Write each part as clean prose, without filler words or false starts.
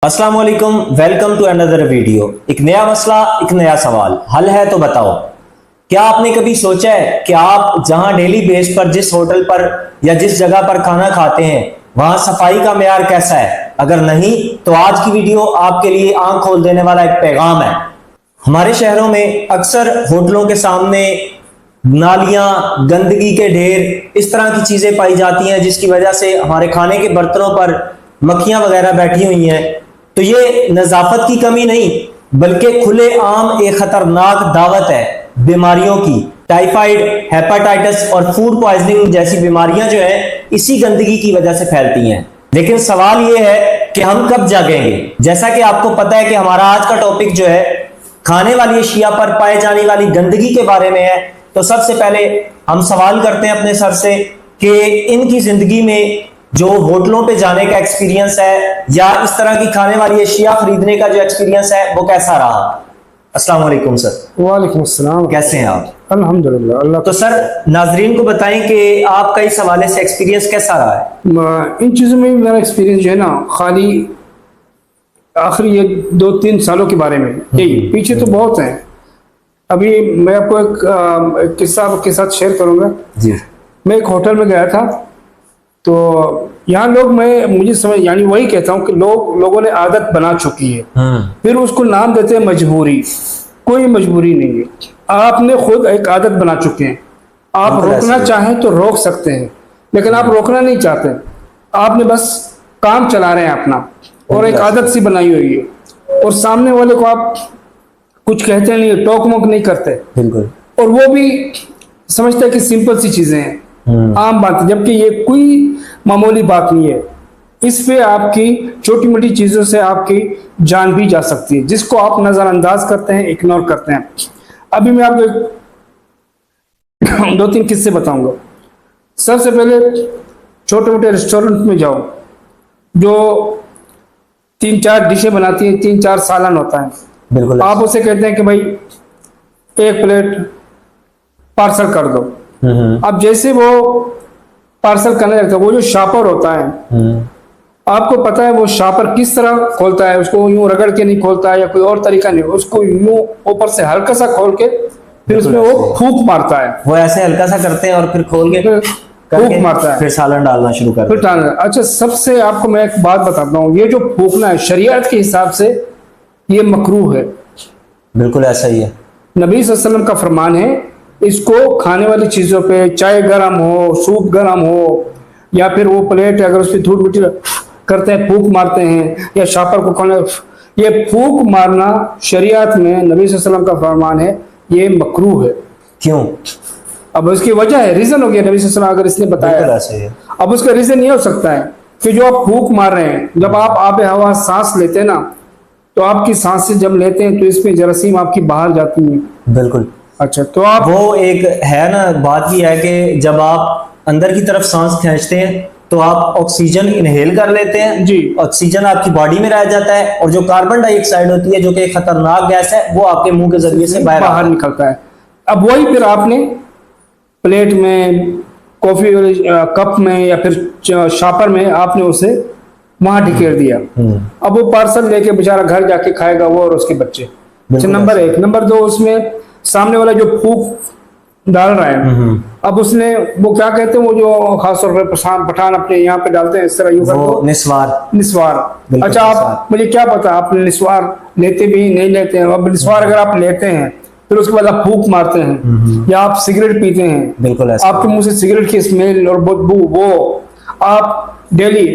अस्सलाम वालेकुम, welcome to another video. एक नया मसला, एक नया सवाल, हल है तो बताओ। क्या आपने कभी सोचा है कि आप जहां डेली बेस पर जिस होटल पर या जिस जगह पर खाना खाते हैं वहां सफाई का मेयार कैसा है? अगर नहीं तो आज की वीडियो आपके लिए आंख खोल देने वाला एक पैगाम है। हमारे शहरों में अक्सर होटलों के सामने नालियां, गंदगी के ढेर, इस तरह की चीजें पाई जाती हैं जिसकी वजह से हमारे खाने के बर्तनों पर मक्खियां वगैरह बैठी हुई हैं। तो ये नजाफत की कमी नहीं बल्कि खुले आम एक खतरनाक दावत है बीमारियों की। टाइफाइड, हेपेटाइटिस और फूड पॉइजनिंग जैसी बीमारियां जो है इसी गंदगी की वजह से फैलती हैं। लेकिन सवाल ये है कि हम कब जागेंगे? जैसा कि आपको पता है कि हमारा आज का टॉपिक जो है खाने वाली अशिया पर पाए जाने वाली गंदगी के बारे में है। तो सबसे पहले हम सवाल करते हैं अपने सर से कि इनकी जिंदगी में जो होटलों पे जाने का एक्सपीरियंस है या इस तरह की खाने वाली अशिया खरीदने का जो एक्सपीरियंस है वो कैसा रहा? अस्सलाम वालेकुम सर। वालेकुम अस्सलाम। कैसे हैं आप? अल्हम्दुलिल्लाह अल्लाह। तो सर नाजरीन को बताएं कि आपका इस हवाले से एक्सपीरियंस कैसा रहा है? इन चीज़ों में भी मेरा एक्सपीरियंस जो है ना, खाली आखिरी ये 2-3 सालों के बारे में यही, पीछे तो बहुत हैं। अभी मैं आपको एक किस्सा आपके साथ शेयर करूंगा। जी। मैं एक होटल में गया था, तो यहाँ लोग, मुझे समझ, यानी वही कहता हूँ कि लोगों ने आदत बना चुकी है, फिर उसको नाम देते हैं मजबूरी। कोई मजबूरी नहीं है, आपने खुद एक आदत बना चुके हैं। आप रोकना चाहें तो रोक सकते हैं, लेकिन आप रोकना नहीं चाहते, आपने बस काम चला रहे हैं अपना, और एक आदत सी बनाई हुई है। और सामने वाले को आप कुछ कहते नहीं, टोक मोक नहीं करते, बिल्कुल, और वो भी समझते हैं कि सिंपल सी चीजें हैं, आम बात है, जबकि ये कोई मामूली बात नहीं है। इस पे आपकी छोटी मोटी चीजों से आपकी जान भी जा सकती है, जिसको आप नजरअंदाज करते हैं, इग्नोर करते हैं। अभी मैं आपको 2-3 किस्से बताऊंगा। सबसे पहले छोटे मोटे रेस्टोरेंट में जाओ, जो 3-4 डिशें बनाती हैं, 3-4 सालन होता है, बिल्कुल, आप उसे कहते हैं कि भाई 1 प्लेट पार्सल कर दो। अब जैसे वो पार्सल करने लगता है, वो जो शॉपर होता है, आपको पता है वो शॉपर किस तरह खोलता है, उसको यूं रगड़ के नहीं खोलता है या कोई और तरीका नहीं, उसको यूं ऊपर से हल्का सा खोल के फिर उसमें वो फूंक मारता है। वो ऐसे हल्का सा करते हैं और फिर खोल के फूंक मारता है, फिर सालन डालना शुरू करते हैं। अच्छा, सबसे आपको मैं एक बात बताता हूँ, ये जो फूंकना है शरीयत के हिसाब से ये मकरूह है। बिल्कुल ऐसा ही है। नबी सल्लल्लाहु अलैहि वसल्लम का फरमान है, इसको खाने वाली चीजों पे, चाय गरम हो, सूप गरम हो, या फिर वो प्लेट अगर उस पर धूल मिट्टी करते हैं, फूंक मारते हैं, या शापर को खाने, ये फूंक मारना शरीयत में नबी सल्लल्लाहु अलैहि वसल्लम का फरमान है, ये मकरूह है। क्यों? अब उसकी वजह है, रीजन हो गया, नबी सल्लल्लाहु अलैहि वसल्लम अगर इसने बताया, अब उसका रीजन ये हो सकता है कि जो आप फूंक मार रहे हैं, जब आप आब हवा सांस लेते हैं ना, तो आपकी सांसें जब लेते हैं तो इसमें जरासीम आपकी बाहर जाती हैं। बिल्कुल। अच्छा, तो आप, वो एक है ना, बात ये है कि जब आप अंदर की तरफ सांस खींचते हैं तो आप ऑक्सीजन इनहेल कर लेते हैं जी, ऑक्सीजन आपकी बॉडी में रह जाता है, और जो कार्बन डाइऑक्साइड होती है जो कि एक खतरनाक गैस है, वो आपके मुंह के जरिए से बाहर निकलता है। अब वही फिर आपने प्लेट में, कॉफी कप में, या फिर शॉपर में आपने उसे वहां ढकेल दिया। अब वो पार्सल लेके बेचारा घर जाके खाएगा, वो और उसके बच्चे। नंबर 1। नंबर 2, उसमें सामने वाला जो फूंक डाल रहा है, अब उसने, वो क्या कहते हैं, वो जो खासतौर पर पठान अपने यहाँ पे डालते हैं इस तरह, यूं निस्वार। अच्छा, आप, मुझे क्या पता आपने निस्वार लेते भी नहीं लेते हैं। अब निस्वार अगर आप लेते हैं फिर उसके बाद आप फूंक मारते हैं, या आप सिगरेट पीते हैं, बिल्कुल, आपके मुंह से सिगरेट की स्मेल और बदबू, वो आप डेली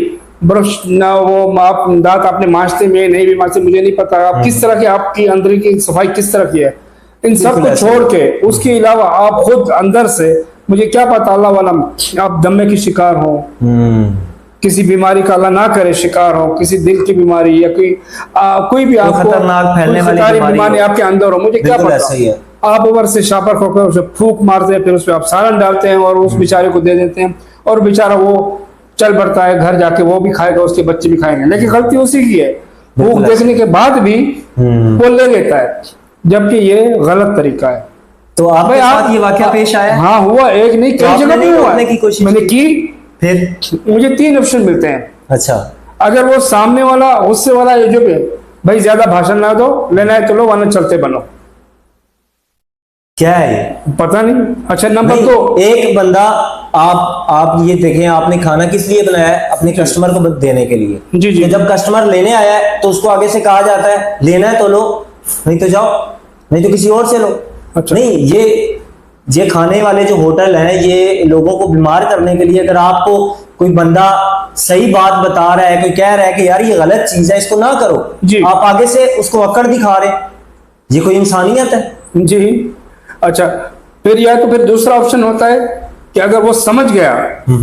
ब्रश ना, वो आप दांत आपने मांजते में नहीं भी मांजते, मुझे नहीं पता आप किस तरह की, आपकी अंदर की सफाई किस तरह की है। इन सब को छोड़ के उसके अलावा आप खुद अंदर से, मुझे क्या पता, अल्लाह वाला, आप दमे की शिकार हो, किसी बीमारी का अल्लाह ना करे शिकार हो, किसी दिल की बीमारी या कोई भी आपको खतरनाक फैलने वाली बीमारी आपके अंदर हो, मुझे क्या पता। आप ऊपर से शापर खोकर उसे फूंक मारते हैं, फिर उस पर आप सालन डालते हैं और उस बेचारे को दे देते हैं, और बेचारा वो चल पड़ता है, घर जाके वो भी खाएगा, उसके बच्चे भी खाएंगे। लेकिन गलती उसी की है, भूख देखने के बाद भी वो ले लेता है, जबकि ये गलत तरीका है। तो आपके साथ ये वाकया पेश आया? हाँ, हुआ, एक नहीं, कई जगह पे हुआ। मैंने की कोशिश की, फिर मुझे 3 ऑप्शन मिलते हैं। अच्छा, अगर वो सामने वाला गुस्से वाला ये जो भी भाई ज्यादा भाषण ना दो, लेना है तो लो वरना चलते बनो, क्या है ये? पता नहीं। अच्छा नंबर नहीं, दो, एक बंदा, आप ये देखें, आपने खाना किस लिए बनाया है? अपने कस्टमर को देने के लिए। जी जी तो जब कस्टमर लेने आया है तो उसको आगे से कहा जाता है लेना है तो लो, नहीं तो जाओ, नहीं तो किसी और से लो। अच्छा। नहीं, ये खाने वाले जो होटल हैं, ये लोगों को बीमार करने के लिए, अगर आपको कोई बंदा सही बात बता रहा है, कोई कह रहा है कि यार ये गलत चीज है, इसको ना करो, जी। आप आगे से उसको अकड़ दिखा रहे हैं, ये कोई इंसानियत है? जी। अच्छा फिर या तो फिर दूसरा ऑप्शन होता है कि अगर वो समझ गया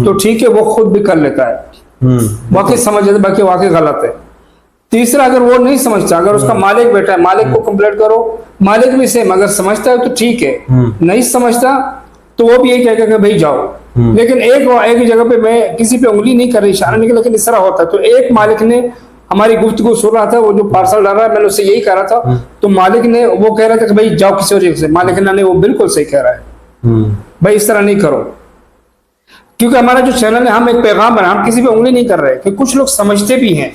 तो ठीक है, वो खुद भी कर लेता है, वाकई समझ जाता, बाकी वाकई गलत है। तीसरा, अगर वो नहीं समझता, अगर उसका मालिक बैठा है, मालिक को कंप्लेंट करो, मालिक भी सेम, अगर समझता है तो ठीक है, नहीं समझता तो वो भी यही कहेगा कि भाई जाओ। लेकिन एक जगह पे मैं किसी पे उंगली नहीं कर रही, इशारा नहीं, लेकिन इस तरह होता है। तो एक मालिक ने हमारी गुफ्तगू सुन रहा था, वो जो पार्सल डाल रहा है, मैंने उससे यही कहा था, तो मालिक ने वो कह रहा था कि भाई जाओ किसी और जगह से, मालिक ने नहीं, वो बिल्कुल सही कह रहा है, भाई इस तरह नहीं करो। क्योंकि हमारा जो चैनल है, हम एक पैगाम बना, हम किसी पे उंगली नहीं कर रहे, कि कुछ लोग समझते भी हैं